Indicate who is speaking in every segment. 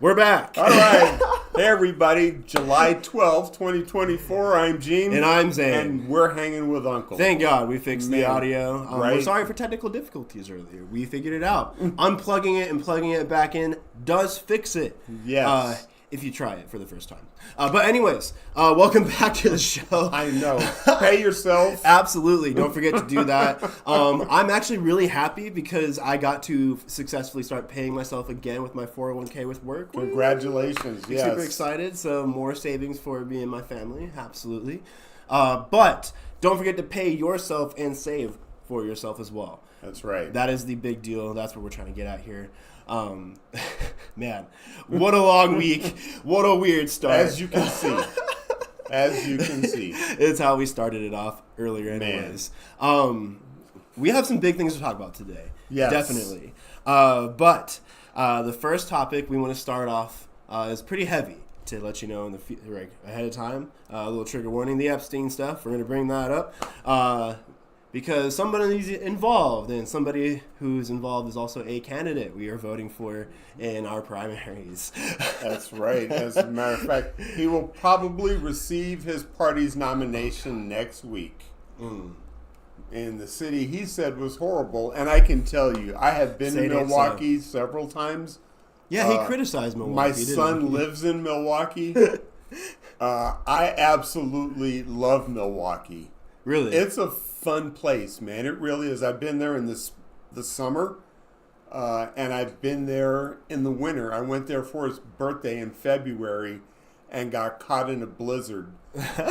Speaker 1: We're back.
Speaker 2: All right. Hey, everybody. July 12th, 2024. I'm Gene.
Speaker 1: And I'm Zane.
Speaker 2: And we're hanging with Uncle.
Speaker 1: Thank God we fixed the audio.
Speaker 2: Right?
Speaker 1: We're sorry for technical difficulties earlier. We figured it out. Unplugging it and plugging it back in does fix it.
Speaker 2: Yes.
Speaker 1: If you try it for the first time. But anyways, welcome back to the show.
Speaker 2: I know. Pay yourself.
Speaker 1: Absolutely. Don't forget to do that. I'm actually really happy because I got to successfully start paying myself again with my 401k with work.
Speaker 2: Congratulations.
Speaker 1: I'm
Speaker 2: yes.
Speaker 1: super excited. So more savings for me and my family. Absolutely. But don't forget to pay yourself and save for yourself as well.
Speaker 2: That's right.
Speaker 1: That is the big deal. That's what we're trying to get at here. Man, what a long week. What a weird start.
Speaker 2: As you can see.
Speaker 1: It's how we started it off earlier anyways. We have some big things to talk about today.
Speaker 2: Yes.
Speaker 1: Definitely. But the first topic we want to start off is pretty heavy. To let you know in the ahead of time, a little trigger warning, the Epstein stuff. We're going to bring that up. Because somebody's involved, and somebody who's involved is also a candidate we are voting for in our primaries.
Speaker 2: That's right. As a matter of fact, he will probably receive his party's nomination next week. In the city he said was horrible. And I can tell you, I have been to Milwaukee several times.
Speaker 1: Yeah, he criticized Milwaukee.
Speaker 2: My son lives in Milwaukee. I absolutely love Milwaukee.
Speaker 1: Really?
Speaker 2: It's a fun place, man. It really is. I've been there in the summer, and I've been there in the winter. I went there for his birthday in February and got caught in a blizzard.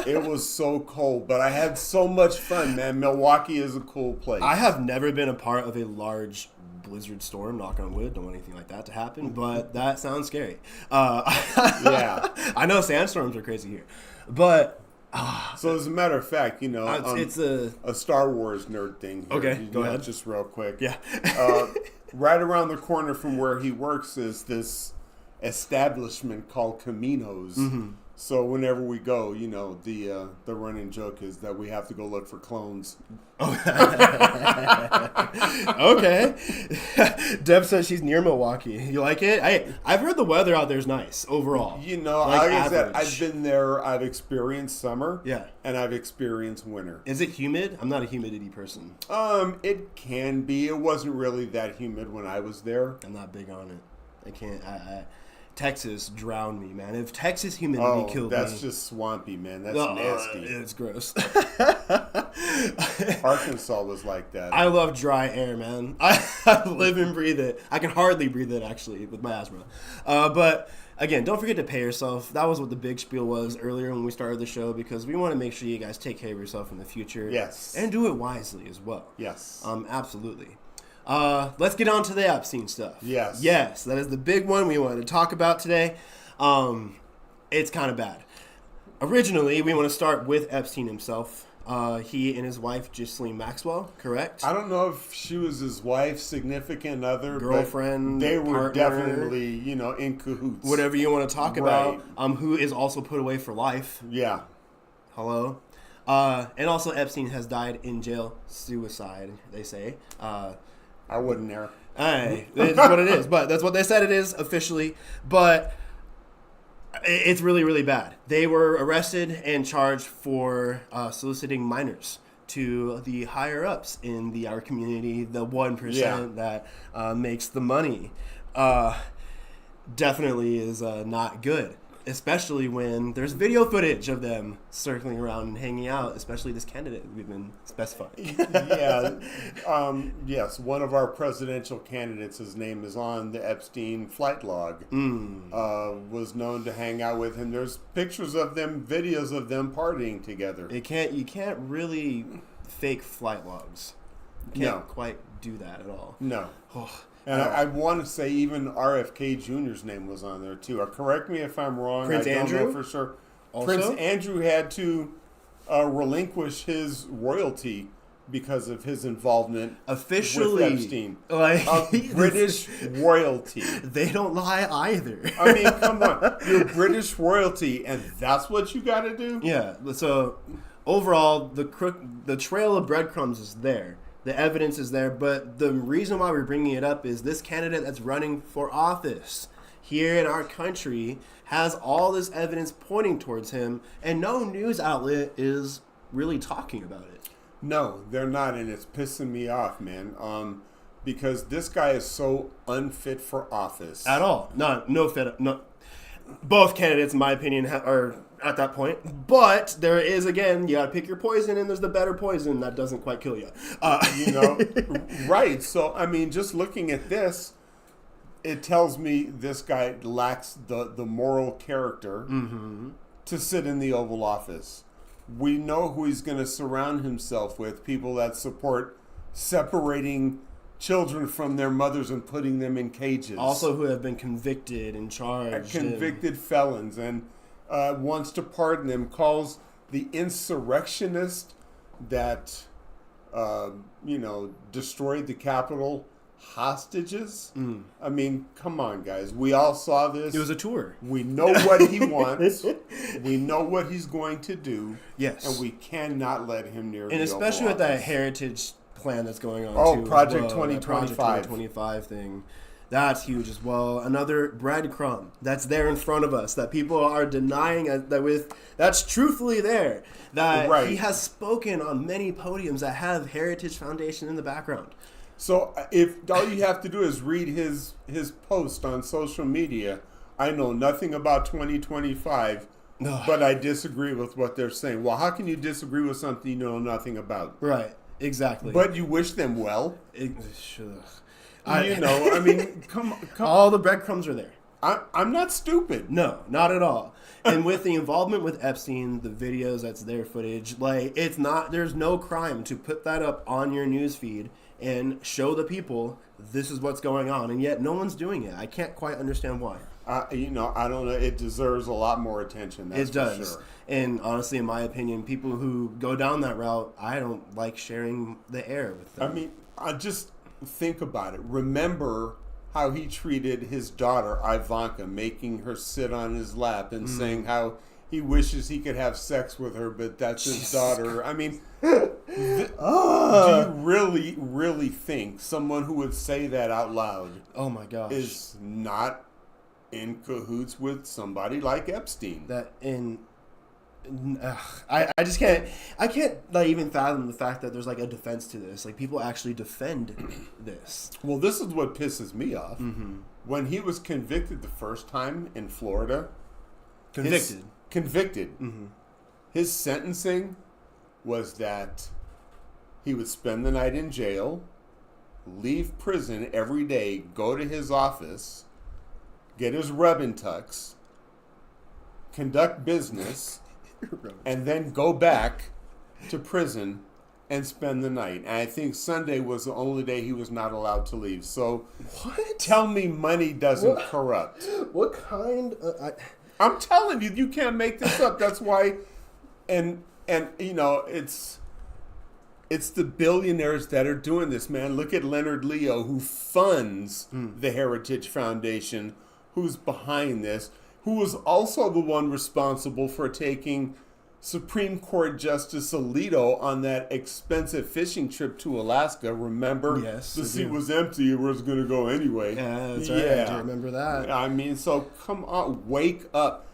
Speaker 2: It was so cold, but I had so much fun, man. Milwaukee is a cool place.
Speaker 1: I have never been a part of a large blizzard storm, knock on wood, don't want anything like that to happen, but that sounds scary.
Speaker 2: Yeah.
Speaker 1: I know sandstorms are crazy here, but...
Speaker 2: So as a matter of fact, you know,
Speaker 1: it's a
Speaker 2: Star Wars nerd thing here.
Speaker 1: Okay, go ahead.
Speaker 2: Just real quick.
Speaker 1: Yeah.
Speaker 2: Right around the corner from where he works is this establishment called Camino's.
Speaker 1: Mm-hmm.
Speaker 2: So whenever we go, you know, the running joke is that we have to go look for clones.
Speaker 1: Okay. Deb says she's near Milwaukee. You like it? I've heard the weather out there is nice overall.
Speaker 2: You know,
Speaker 1: like
Speaker 2: I said, I've been there. I've experienced summer.
Speaker 1: Yeah.
Speaker 2: And I've experienced winter.
Speaker 1: Is it humid? I'm not a humidity person.
Speaker 2: It can be. It wasn't really that humid when I was there.
Speaker 1: I'm not big on it. I can't. Texas drowned me, man. If Texas humidity killed me.
Speaker 2: That's just swampy, man. That's nasty.
Speaker 1: It's gross.
Speaker 2: Arkansas was like that.
Speaker 1: I love dry air, man. I live and breathe it. I can hardly breathe it, actually, with my asthma. But, again, don't forget to pay yourself. That was what the big spiel was earlier when we started the show, because we want to make sure you guys take care of yourself in the future.
Speaker 2: Yes.
Speaker 1: And do it wisely as well.
Speaker 2: Yes.
Speaker 1: Absolutely. Let's get on to the Epstein stuff.
Speaker 2: Yes.
Speaker 1: Yes, that is the big one we wanted to talk about today. It's kind of bad. Originally, we want to start with Epstein himself. He and his wife, Ghislaine Maxwell, correct?
Speaker 2: I don't know if she was his wife, significant other,
Speaker 1: girlfriend,
Speaker 2: but they were
Speaker 1: partner,
Speaker 2: definitely, you know, in cahoots.
Speaker 1: Whatever you want to talk about. Who is also put away for life.
Speaker 2: Yeah.
Speaker 1: Hello. And also Epstein has died in jail, suicide, they say.
Speaker 2: I wouldn't there.
Speaker 1: Hey, it's what it is. But that's what they said it is officially. But it's really, really bad. They were arrested and charged for soliciting minors to the higher-ups in our community, the 1% that makes the money. Definitely is not good. Especially when there's video footage of them circling around and hanging out, especially this candidate we've been specifying.
Speaker 2: Yes, one of our presidential candidates, his name is on the Epstein flight log, was known to hang out with him. There's pictures of them, videos of them partying together.
Speaker 1: You can't really fake flight logs. You can't quite do that at all.
Speaker 2: No. And I want to say even RFK Jr.'s name was on there, too. Correct me if I'm wrong.
Speaker 1: Prince Andrew?
Speaker 2: Don't know for sure.
Speaker 1: Also?
Speaker 2: Prince Andrew had to relinquish his royalty because of his involvement
Speaker 1: officially
Speaker 2: with Epstein.
Speaker 1: Like
Speaker 2: British royalty.
Speaker 1: They don't lie either.
Speaker 2: I mean, come on. You're British royalty, and that's what you got to do?
Speaker 1: Yeah. So, overall, the trail of breadcrumbs is there. The evidence is there, but the reason why we're bringing it up is this candidate that's running for office. here in our country has all this evidence pointing towards him, and no news outlet is really talking about it.
Speaker 2: No, they're not, and it's pissing me off, man. Because this guy is so unfit for office.
Speaker 1: At all. No fit. No. Both candidates, in my opinion, are at that point. But there is, again, you got to pick your poison, and there's the better poison that doesn't quite kill you.
Speaker 2: Right. So, I mean, just looking at this, it tells me this guy lacks the moral character to sit in the Oval Office. We know who he's going to surround himself with, people that support separating children from their mothers and putting them in cages.
Speaker 1: Also who have been convicted and charged.
Speaker 2: Convicted felons, and wants to pardon them, calls the insurrectionist that, destroyed the Capitol hostages. I mean, come on, guys. We all saw this.
Speaker 1: It was a tour.
Speaker 2: We know what he wants. We know what he's going to do.
Speaker 1: Yes.
Speaker 2: And we cannot let him near the
Speaker 1: And especially
Speaker 2: Oval
Speaker 1: with that
Speaker 2: Office.
Speaker 1: heritage plan that's going on too.
Speaker 2: Project
Speaker 1: that
Speaker 2: 2025.
Speaker 1: Project 2025 thing. That's huge as well. Another breadcrumb that's there in front of us that people are denying that's truthfully there. That he has spoken on many podiums that have Heritage Foundation in the background.
Speaker 2: So if all you have to do is read his post on social media, I know nothing about 2025, but I disagree with what they're saying. Well, how can you disagree with something you know nothing about?
Speaker 1: Right. Exactly.
Speaker 2: But you wish them well.
Speaker 1: I
Speaker 2: mean, come.
Speaker 1: All the breadcrumbs are there.
Speaker 2: I'm not stupid.
Speaker 1: No, not at all. And with the involvement with Epstein, the videos, that's their footage. Like, it's not. There's no crime to put that up on your news feed and show the people this is what's going on, and yet no one's doing it. I can't quite understand why.
Speaker 2: I don't know. It deserves a lot more attention. That's
Speaker 1: it does.
Speaker 2: For sure.
Speaker 1: And honestly, in my opinion, people who go down that route, I don't like sharing the air with them.
Speaker 2: I mean, I just think about it. Remember how he treated his daughter, Ivanka, making her sit on his lap and saying how he wishes he could have sex with her, but that's his daughter. I mean, do you really, really think someone who would say that out loud is not in cahoots with somebody like Epstein?
Speaker 1: I just can't. I can't even fathom the fact that there's like a defense to this. Like, people actually defend this.
Speaker 2: Well, this is what pisses me off. When he was convicted the first time in Florida, convicted. His sentencing was that he would spend the night in jail, leave prison every day, go to his office, get his rub and tucks, conduct business, and then go back to prison and spend the night. And I think Sunday was the only day he was not allowed to leave. So tell me money doesn't corrupt.
Speaker 1: What kind
Speaker 2: I'm telling you, you can't make this up. That's why, and it's the billionaires that are doing this, man. Look at Leonard Leo, who funds the Heritage Foundation, who's behind this, who was also the one responsible for taking Supreme Court Justice Alito on that expensive fishing trip to Alaska. Remember?
Speaker 1: Yes.
Speaker 2: The sea was empty. It was going to go anyway.
Speaker 1: Yeah, that's right. I do remember that.
Speaker 2: I mean, so come on, wake up.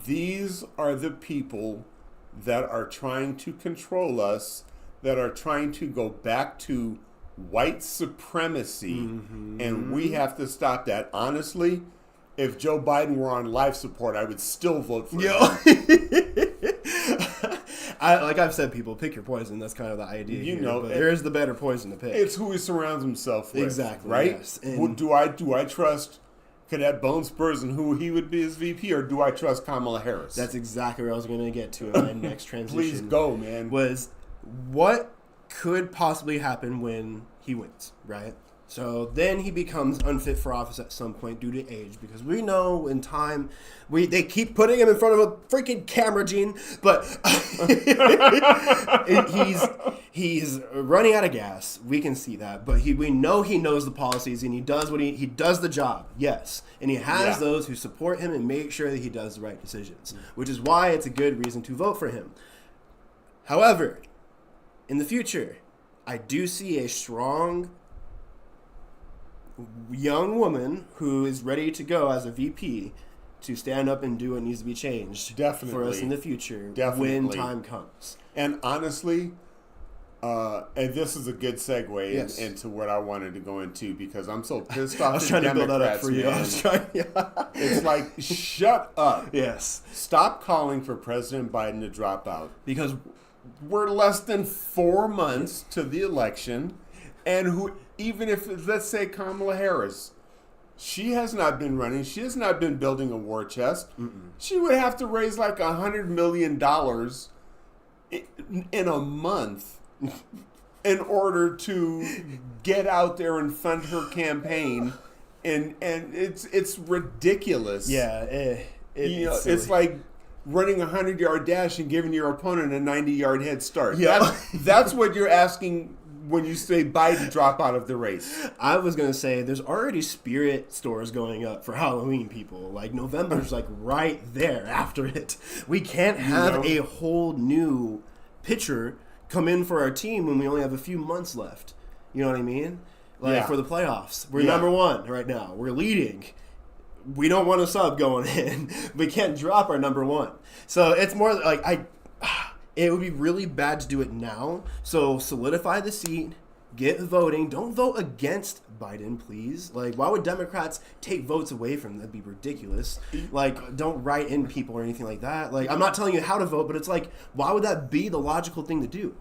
Speaker 2: These are the people that are trying to control us, that are trying to go back to white supremacy, and we have to stop that. Honestly, if Joe Biden were on life support, I would still vote for him.
Speaker 1: Like I've said, people, pick your poison. That's kind of the idea. But there is the better poison to pick.
Speaker 2: It's who he surrounds himself with.
Speaker 1: Exactly.
Speaker 2: Right?
Speaker 1: Yes.
Speaker 2: Do I trust Cadet Bone Spurs and who he would be as VP, or do I trust Kamala Harris?
Speaker 1: That's exactly where I was going to get to in my next transition.
Speaker 2: Please go, man.
Speaker 1: Was what could possibly happen when he wins, right? So then he becomes unfit for office at some point due to age, because we know in time they keep putting him in front of a freaking camera, Gene, but he's running out of gas. We can see that, but we know he knows the policies and he does he does the job. Yes, and he has those who support him and make sure that he does the right decisions, which is why it's a good reason to vote for him. However, in the future, I do see a strong young woman who is ready to go as a VP to stand up and do what needs to be changed for us in the future when time comes.
Speaker 2: And honestly, and this is a good segue into what I wanted to go into, because I'm so pissed off.
Speaker 1: I was trying to build that up for you.
Speaker 2: It's like, shut up.
Speaker 1: Yes.
Speaker 2: Stop calling for President Biden to drop out.
Speaker 1: Because
Speaker 2: we're less than 4 months to the election, and even if, let's say, Kamala Harris, she has not been running. She has not been building a war chest. She would have to raise like $100 million in a month in order to get out there and fund her campaign, and it's ridiculous.
Speaker 1: Yeah,
Speaker 2: it's like running a 100-yard dash and giving your opponent a 90-yard head start.
Speaker 1: Yeah,
Speaker 2: that's what you're asking when you say Biden drop out of the race.
Speaker 1: I was going to say, there's already spirit stores going up for Halloween, people. Like, November's like right there after it. We can't have a whole new pitcher come in for our team when we only have a few months left. You know what I mean? Like, for the playoffs. We're number one right now. We're leading. We don't want a sub going in. We can't drop our number one. So it's more like it would be really bad to do it now. So solidify the seat, get voting. Don't vote against Biden, please. Like, why would Democrats take votes away from them? That'd be ridiculous. Like, don't write in people or anything like that. Like, I'm not telling you how to vote, but it's like, why would that be the logical thing to do?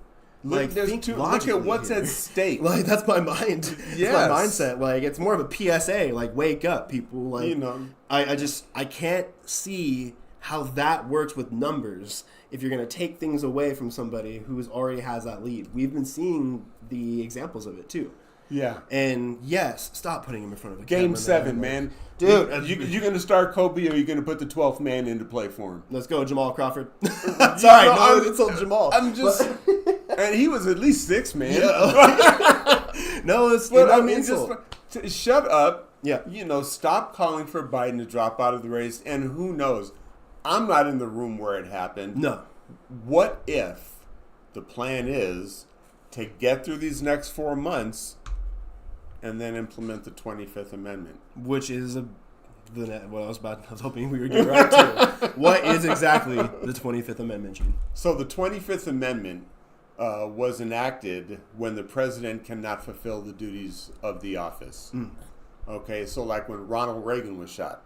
Speaker 1: Like,
Speaker 2: look at what's at stake.
Speaker 1: Like, that's my mind.
Speaker 2: Yes.
Speaker 1: That's my mindset. Like, it's more of a PSA. Like, wake up, people. Like, I can't see how that works with numbers if you're going to take things away from somebody who already has that lead. We've been seeing the examples of it, too.
Speaker 2: Yeah.
Speaker 1: And, yes, stop putting him in front of a
Speaker 2: Game 7, man.
Speaker 1: Dude.
Speaker 2: You going to start Kobe, or are you going to put the 12th man into play for him?
Speaker 1: Let's go, Jamal Crawford. Sorry, it's all Jamal.
Speaker 2: I'm just... And he was at least 6, man.
Speaker 1: Yeah. No, it's
Speaker 2: but I mean, just shut up.
Speaker 1: Yeah.
Speaker 2: Stop calling for Biden to drop out of the race. And who knows? I'm not in the room where it happened.
Speaker 1: No.
Speaker 2: What if the plan is to get through these next 4 months and then implement the 25th Amendment?
Speaker 1: Which is what I was hoping we were getting right to. What is exactly the 25th Amendment, Gene?
Speaker 2: So the 25th Amendment was enacted when the president cannot fulfill the duties of the office. Okay, so like when Ronald Reagan was shot,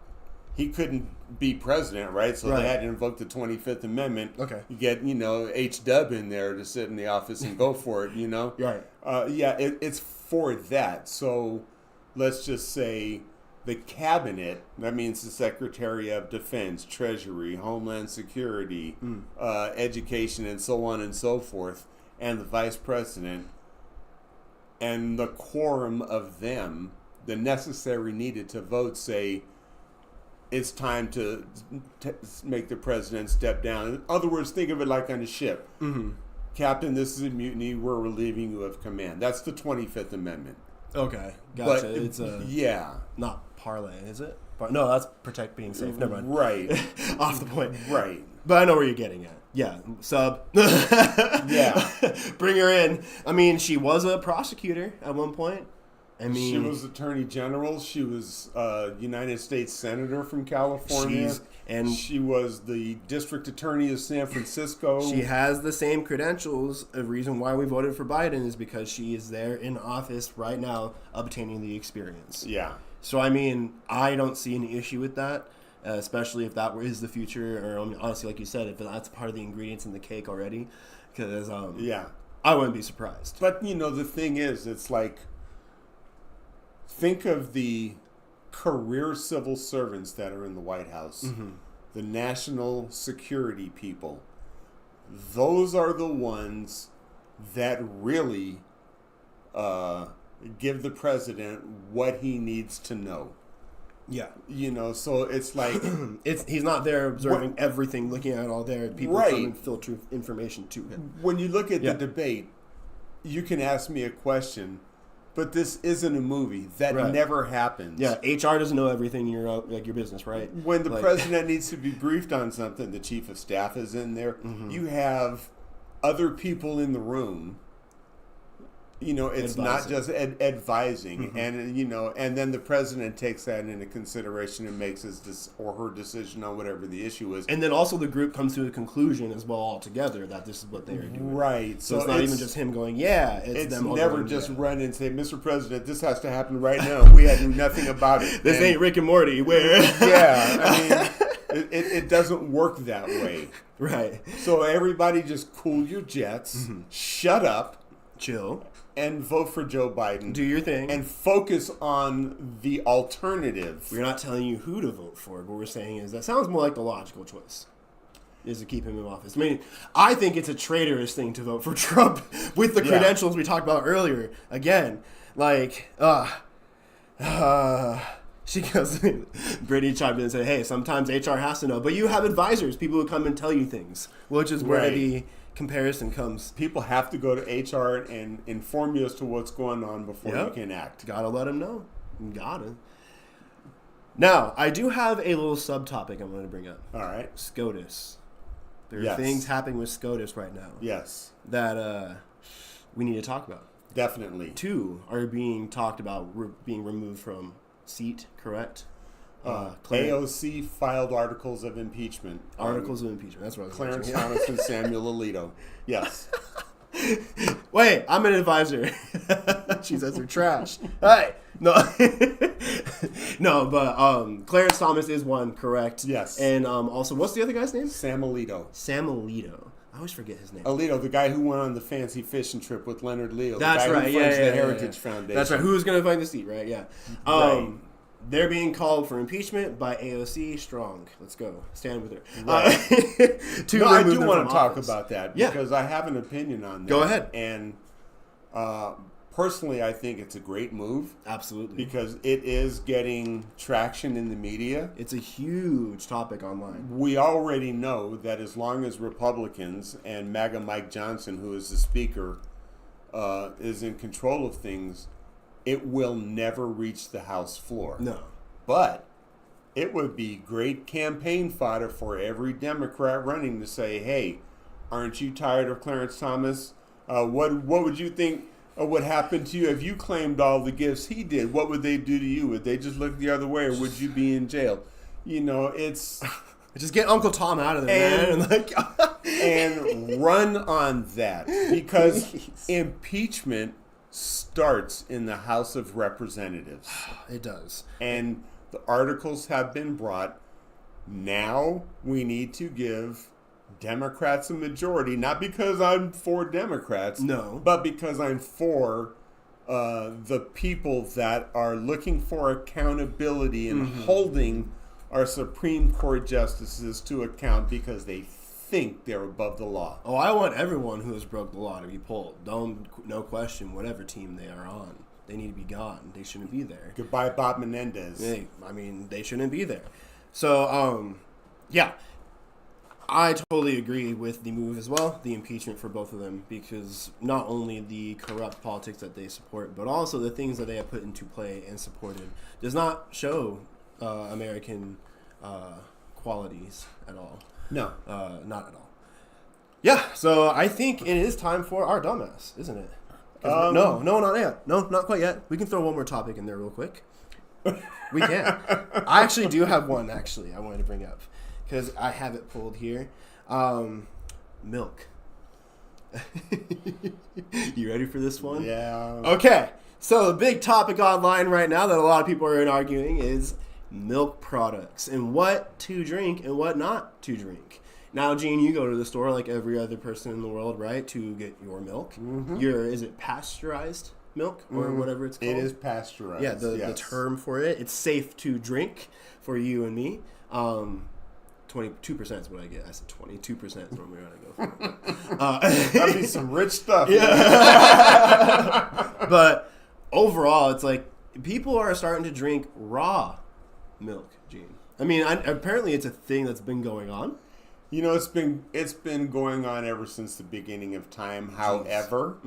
Speaker 2: he couldn't be president, right? So they had to invoke the 25th Amendment.
Speaker 1: Okay.
Speaker 2: You get, H-Dub in there to sit in the office and go for it,
Speaker 1: Right.
Speaker 2: It's for that. So let's just say the cabinet, that means the Secretary of Defense, Treasury, Homeland Security, Education, and so on and so forth, and the vice president, and the quorum of them, the necessary needed to vote, say it's time to make the president step down. In other words, think of it like on a ship. Captain, this is a mutiny. We're relieving you of command. That's the 25th Amendment.
Speaker 1: Okay, gotcha.
Speaker 2: But,
Speaker 1: it's not parlay, is it? No, that's protect being safe. Never mind.
Speaker 2: Right.
Speaker 1: Off the point.
Speaker 2: Right.
Speaker 1: But I know where you're getting at. Yeah, sub.
Speaker 2: Yeah.
Speaker 1: Bring her in. I mean, she was a prosecutor at one point. I mean,
Speaker 2: she was Attorney General. She was United States Senator from California. She was the District Attorney of San Francisco.
Speaker 1: She has the same credentials. A reason why we voted for Biden is because she is there in office right now obtaining the experience.
Speaker 2: Yeah.
Speaker 1: So, I mean, I don't see any issue with that, especially if that is the future, or honestly, like you said, if that's part of the ingredients in the cake already. Because, I wouldn't be surprised.
Speaker 2: But, the thing is, it's like, think of the career civil servants that are in the White House, the national security people. Those are the ones that really give the president what he needs to know.
Speaker 1: Yeah.
Speaker 2: So it's like...
Speaker 1: he's not there observing everything, looking at it all there. People come and filter information to him.
Speaker 2: When you look at the debate, you can ask me a question, but this isn't a movie. That never happens.
Speaker 1: Yeah, HR doesn't know everything in your business, right?
Speaker 2: When the president needs to be briefed on something, the chief of staff is in there. You have other people in the room it's not just advising, and and then the president takes that into consideration and makes his or her decision on whatever the issue is.
Speaker 1: And then also the group comes to a conclusion as well altogether that this is what they are doing.
Speaker 2: Right.
Speaker 1: So it's not even just him going, it's them.
Speaker 2: It's never just run and say, Mr. President, this has to happen right now. We had nothing about it.
Speaker 1: This ain't Rick and Morty. Where?
Speaker 2: Yeah, I mean, it doesn't work that way.
Speaker 1: Right.
Speaker 2: So everybody just cool your jets, shut up,
Speaker 1: chill,
Speaker 2: and vote for Joe Biden.
Speaker 1: Do your thing.
Speaker 2: And focus on the alternative.
Speaker 1: We're not telling you who to vote for. What we're saying is that sounds more like the logical choice, is to keep him in office. I mean, I think it's a traitorous thing to vote for Trump with the credentials we talked about earlier. Again, she goes, Brittany chimed in and said, hey, sometimes HR has to know. But you have advisors, people who come and tell you things, which is where the comparison comes.
Speaker 2: People have to go to HR and inform you as to what's going on before you can act.
Speaker 1: Gotta let them know. Gotta. Now, I do have a little subtopic I'm going to bring up.
Speaker 2: All right.
Speaker 1: SCOTUS. There are things happening with SCOTUS right now.
Speaker 2: Yes.
Speaker 1: That we need to talk about.
Speaker 2: Definitely.
Speaker 1: 2 are being talked about being removed from seat, correct?
Speaker 2: AOC filed articles of impeachment.
Speaker 1: Articles of impeachment. That's what I was
Speaker 2: Clarence
Speaker 1: mentioning.
Speaker 2: Thomas and Samuel Alito. Yes.
Speaker 1: Wait, I'm an advisor. She says they're trash. Hey, no, no, but Clarence Thomas is one, correct?
Speaker 2: Yes.
Speaker 1: And also, what's the other guy's name?
Speaker 2: Sam Alito.
Speaker 1: Sam Alito. I always forget his name.
Speaker 2: Alito, the guy who went on the fancy fishing trip with Leonard Leo.
Speaker 1: That's
Speaker 2: the guy
Speaker 1: right.
Speaker 2: Who funds the Heritage Foundation.
Speaker 1: That's right. Who's going to find the seat? Right. Yeah.
Speaker 2: Right.
Speaker 1: They're being called for impeachment by AOC. Strong. Let's go. Stand with her.
Speaker 2: Right. I do want to talk about that because I have an opinion on that.
Speaker 1: Go ahead.
Speaker 2: And personally, I think it's a great move.
Speaker 1: Absolutely.
Speaker 2: Because it is getting traction in the media.
Speaker 1: It's a huge topic online.
Speaker 2: We already know that as long as Republicans and MAGA Mike Johnson, who is the speaker, is in control of things, it will never reach the House floor.
Speaker 1: No.
Speaker 2: But it would be great campaign fodder for every Democrat running to say, hey, aren't you tired of Clarence Thomas? What would you think would happen to you if you claimed all the gifts he did? What would they do to you? Would they just look the other way, or would you be in jail? It's...
Speaker 1: Just get Uncle Tom out of there, man.
Speaker 2: And run on that. Because impeachment starts in the House of Representatives.
Speaker 1: It does.
Speaker 2: And the articles have been brought. Now we need to give Democrats a majority, not because I'm for Democrats, but because I'm for the people that are looking for accountability and holding our Supreme Court justices to account because they think they're above the law.
Speaker 1: Oh, I want everyone who has broke the law to be pulled. No question, whatever team they are on. They need to be gone. They shouldn't be there.
Speaker 2: Goodbye, Bob Menendez.
Speaker 1: They shouldn't be there. So, yeah. I totally agree with the move as well, the impeachment for both of them, because not only the corrupt politics that they support, but also the things that they have put into play and supported does not show American qualities at all.
Speaker 2: No.
Speaker 1: Not at all. Yeah, so I think it is time for our dumbass, isn't it? No, not yet. No, not quite yet. We can throw one more topic in there real quick. We can. I actually do have one, I wanted to bring up. Because I have it pulled here. Milk. You ready for this one?
Speaker 2: Yeah.
Speaker 1: Okay. So the big topic online right now that a lot of people are arguing is milk products and what to drink and what not to drink. Now, Gene, you go to the store like every other person in the world, right, to get your milk. Is it pasteurized milk or whatever it's called?
Speaker 2: It is pasteurized.
Speaker 1: Yeah, the term for it. It's safe to drink for you and me. 22% is what I get. I said 22% is what we're going to go for.
Speaker 2: That'd be some rich stuff.
Speaker 1: Yeah. But overall, it's like people are starting to drink raw milk, Gene. I mean, apparently it's a thing that's been going on.
Speaker 2: It's been going on ever since the beginning of time. However,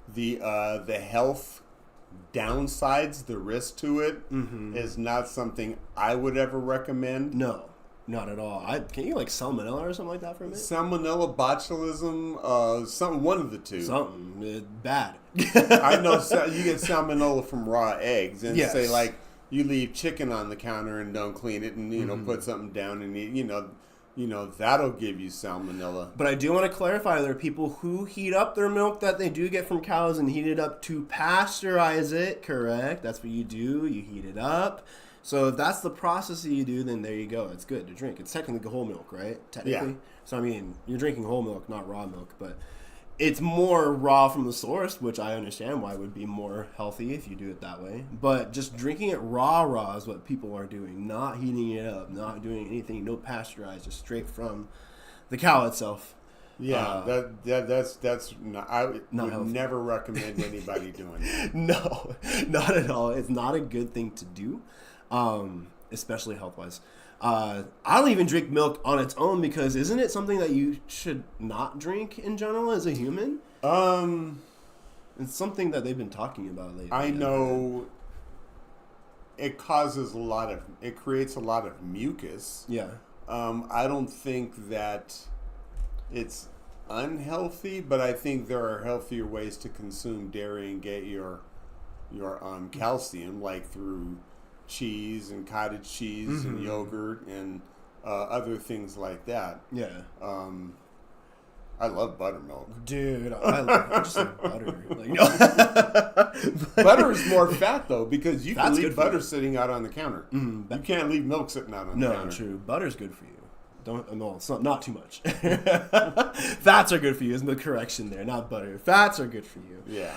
Speaker 2: the health downsides, the risk to it, is not something I would ever recommend.
Speaker 1: No. Not at all. Can you like salmonella or something like that from it?
Speaker 2: Salmonella, botulism, one of the two.
Speaker 1: Something bad.
Speaker 2: I know you get salmonella from raw eggs, and
Speaker 1: Yes.
Speaker 2: say like you leave chicken on the counter and don't clean it, and put something down and eat, that'll give you salmonella.
Speaker 1: But I do want to clarify, there are people who heat up their milk that they do get from cows and heat it up to pasteurize it. Correct? That's what you do. You heat it up. So if that's the process that you do, then there you go. It's good to drink. It's technically whole milk, right? Technically.
Speaker 2: Yeah.
Speaker 1: So I mean, you're drinking whole milk, not raw milk, but it's more raw from the source, which I understand why it would be more healthy if you do it that way. But just drinking it raw is what people are doing, not heating it up, not doing anything, no pasteurized, just straight from the cow itself.
Speaker 2: Yeah, that's not. I would
Speaker 1: healthy.
Speaker 2: never recommend anybody doing that.
Speaker 1: No, not at all. It's not a good thing to do, especially health-wise. I don't even drink milk on its own because isn't it something that you should not drink in general as a human? It's something that they've been talking about lately.
Speaker 2: I know it creates a lot of mucus.
Speaker 1: Yeah.
Speaker 2: I don't think that it's unhealthy, but I think there are healthier ways to consume dairy and get your calcium, like through cheese and cottage cheese and yogurt and other things like that.
Speaker 1: Yeah.
Speaker 2: I love buttermilk.
Speaker 1: Dude, I just like butter. Like, no.
Speaker 2: Butter is more fat, though, because you can
Speaker 1: Fat's
Speaker 2: leave
Speaker 1: good for
Speaker 2: butter
Speaker 1: you.
Speaker 2: sitting out on the counter. You can't leave milk sitting out on the counter.
Speaker 1: No, true. Butter's good for you. It's not too much. Fats are good for you. Is the correction there, not butter. Fats are good for you.
Speaker 2: Yeah.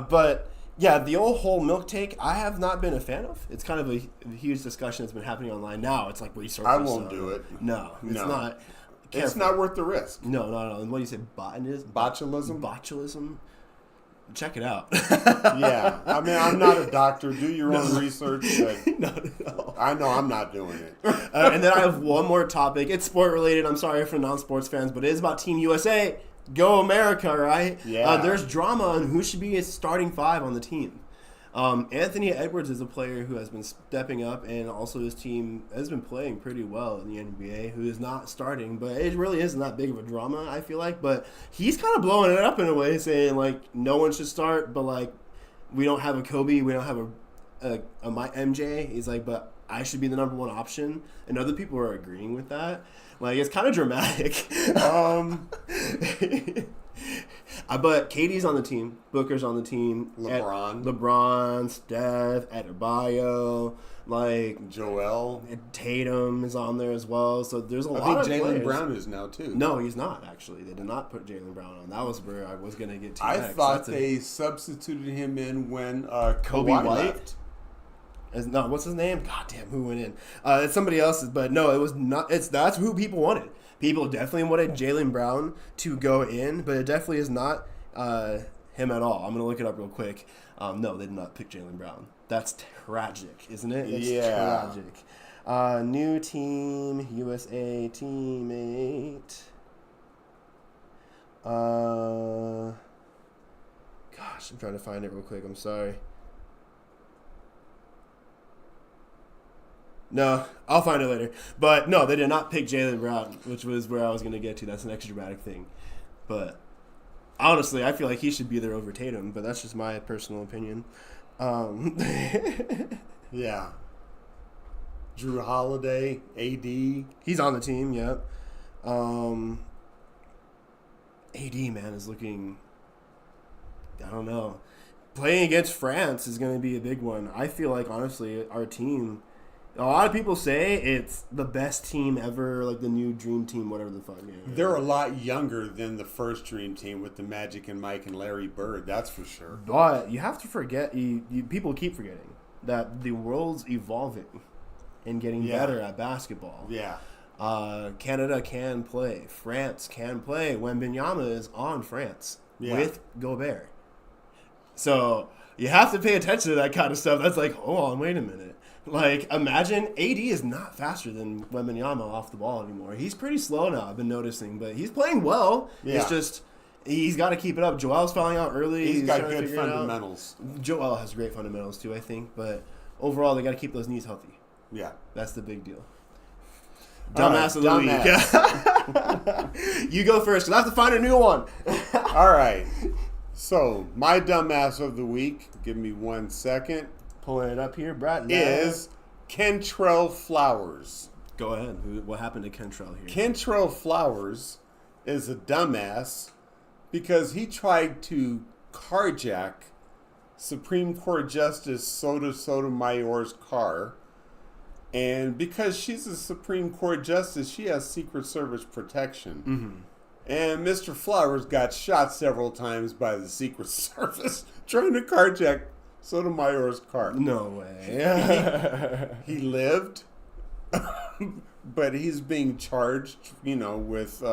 Speaker 1: But yeah, the old whole milk take, I have not been a fan of. It's kind of a huge discussion that's been happening online now. It's like research.
Speaker 2: I won't do it.
Speaker 1: No, it's not.
Speaker 2: It's not worth the risk.
Speaker 1: No. And what do you say?
Speaker 2: Botulism?
Speaker 1: Botulism? Check it out.
Speaker 2: Yeah. I mean, I'm not a doctor. Do your own research. But
Speaker 1: No.
Speaker 2: I know I'm not doing it.
Speaker 1: And then I have one more topic. It's sport related. I'm sorry for non-sports fans, but it is about Team USA. Go America, right?
Speaker 2: Yeah.
Speaker 1: There's drama on who should be a starting five on the team. Anthony Edwards is a player who has been stepping up, and also his team has been playing pretty well in the NBA, who is not starting, but it really isn't that big of a drama, I feel like. But he's kind of blowing it up in a way, saying, like, no one should start, but, like, we don't have a Kobe, we don't have a MJ. He's like, but I should be the number one option, and other people are agreeing with that. Like, it's kind of dramatic. But KD's on the team. Booker's on the team. LeBron, Steph, Adebayo, like
Speaker 2: Joel.
Speaker 1: Tatum is on there as well. So there's a lot of
Speaker 2: I think
Speaker 1: players.
Speaker 2: Jaylen Brown is now too.
Speaker 1: No, he's not actually. They did not put Jaylen Brown on. That was where I was going to get to
Speaker 2: I
Speaker 1: next.
Speaker 2: thought they substituted him in when
Speaker 1: Kobe
Speaker 2: Kawhi
Speaker 1: White?
Speaker 2: left.
Speaker 1: No, what's his name? God damn, who went in? It's somebody else's, but no, it was not. That's who people wanted. People definitely wanted Jaylen Brown to go in, but it definitely is not him at all. I'm gonna look it up real quick. No, they did not pick Jaylen Brown. That's tragic, isn't it? It's tragic. New team, USA teammate. Gosh, I'm trying to find it real quick. I'm sorry. No, I'll find it later. But no, they did not pick Jaylen Brown, which was where I was going to get to. That's the next dramatic thing. But honestly, I feel like he should be there over Tatum, but that's just my personal opinion.
Speaker 2: Yeah. Drew Holiday, AD.
Speaker 1: He's on the team, yep. AD, man, is looking, I don't know. Playing against France is going to be a big one. I feel like, honestly, our team, a lot of people say it's the best team ever, like the new Dream Team, whatever the fuck. Yeah.
Speaker 2: They're a lot younger than the first Dream Team with the Magic and Mike and Larry Bird, that's for sure.
Speaker 1: But you have to forget, people keep forgetting that the world's evolving and getting better at basketball.
Speaker 2: Yeah.
Speaker 1: Canada can play. France can play. Wembanyama is on France with Gobert. So you have to pay attention to that kind of stuff. That's like, hold on, wait a minute. Like, imagine AD is not faster than Wembanyama off the ball anymore. He's pretty slow now, I've been noticing, but he's playing well.
Speaker 2: Yeah.
Speaker 1: It's just he's got to keep it up. Joel's falling out early.
Speaker 2: He's got
Speaker 1: trying to
Speaker 2: good
Speaker 1: figure it out.
Speaker 2: fundamentals.
Speaker 1: Joel has great fundamentals too, I think, but overall they got to keep those knees healthy.
Speaker 2: Yeah.
Speaker 1: That's the big deal. Dumbass of the week. You go first, because I have to find a new one.
Speaker 2: All right. So, my dumbass of the week, give me 1 second,
Speaker 1: Pulling it up here, Brad.
Speaker 2: is Kentrell Flowers.
Speaker 1: Go ahead. What happened to Kentrell here?
Speaker 2: Kentrell Flowers is a dumbass because he tried to carjack Supreme Court Justice Sotomayor's car. And because she's a Supreme Court Justice, she has Secret Service protection.
Speaker 1: Mm-hmm.
Speaker 2: And Mr. Flowers got shot several times by the Secret Service trying to carjack Sotomayor's car.
Speaker 1: No way.
Speaker 2: He lived, but he's being charged, with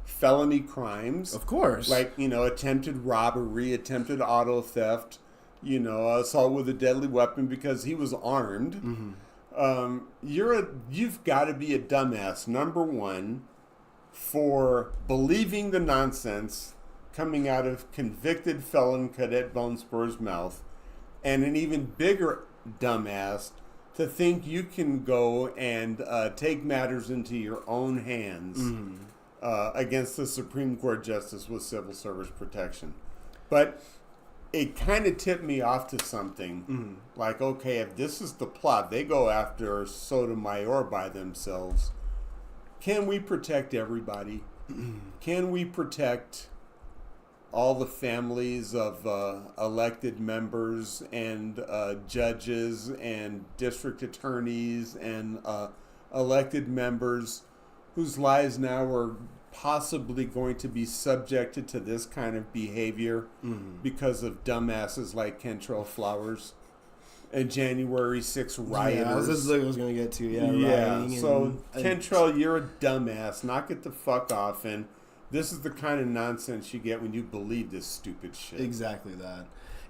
Speaker 2: felony crimes.
Speaker 1: Of course.
Speaker 2: Like, attempted robbery, attempted auto theft, assault with a deadly weapon because he was armed.
Speaker 1: Mm-hmm.
Speaker 2: You've got to be a dumbass, number one, for believing the nonsense coming out of convicted felon Cadet Bonespur's mouth, and an even bigger dumbass to think you can go and take matters into your own hands against the Supreme Court Justice with civil service protection. But it kind of tipped me off to something. Like, okay, if this is the plot, they go after Sotomayor by themselves. Can we protect everybody? Can we protect all the families of elected members and judges and district attorneys and elected members whose lives now are possibly going to be subjected to this kind of behavior because of dumbasses like Kentrell Flowers and January 6th rioters?
Speaker 1: Yeah, this is what I was going to get to.
Speaker 2: Yeah, so Kentrell, you're a dumbass. Knock it the fuck off. And this is the kind of nonsense you get when you believe this stupid shit.
Speaker 1: Exactly that.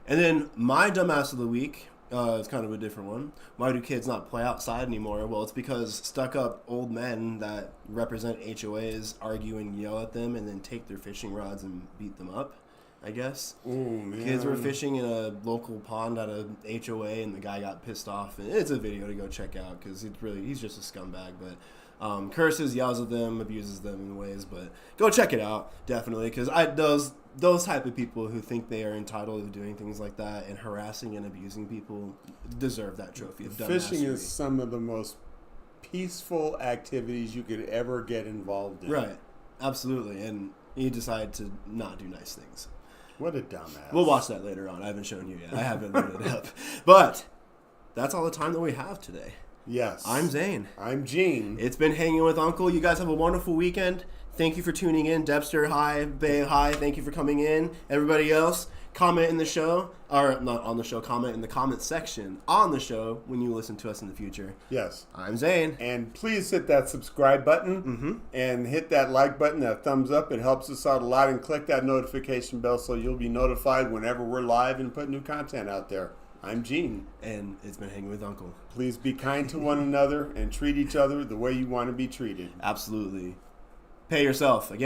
Speaker 1: And then my dumbass of the week is kind of a different one. Why do kids not play outside anymore? Well, it's because stuck-up old men that represent HOAs argue and yell at them and then take their fishing rods and beat them up, I guess.
Speaker 2: Oh, man.
Speaker 1: Kids were fishing in a local pond at a HOA and the guy got pissed off. And it's a video to go check out because he's just a scumbag. But curses, yells at them, abuses them in ways. But go check it out, definitely, because those type of people who think they are entitled to doing things like that and harassing and abusing people deserve that trophy of dumbassery.
Speaker 2: Fishing is some of the most peaceful activities you could ever get involved in.
Speaker 1: Right, absolutely, and he decided to not do nice things.
Speaker 2: What a dumbass.
Speaker 1: We'll watch that later on. I haven't shown you yet. I haven't loaded it up. But that's all the time that we have today.
Speaker 2: Yes.
Speaker 1: I'm Zane.
Speaker 2: I'm Gene.
Speaker 1: It's been Hanging with Uncle. You guys have a wonderful weekend. Thank you for tuning in. Debster, hi. Bay, hi. Thank you for coming in. Everybody else, comment in the show, or not on the show, comment in the comment section on the show when you listen to us in the future.
Speaker 2: Yes.
Speaker 1: I'm Zane.
Speaker 2: And please hit that subscribe button and hit that like button, that thumbs up. It helps us out a lot. And click that notification bell so you'll be notified whenever we're live and put new content out there. I'm Gene.
Speaker 1: And it's been Hanging with Uncle.
Speaker 2: Please be kind to one another and treat each other the way you want to be treated.
Speaker 1: Absolutely. Pay yourself. Again.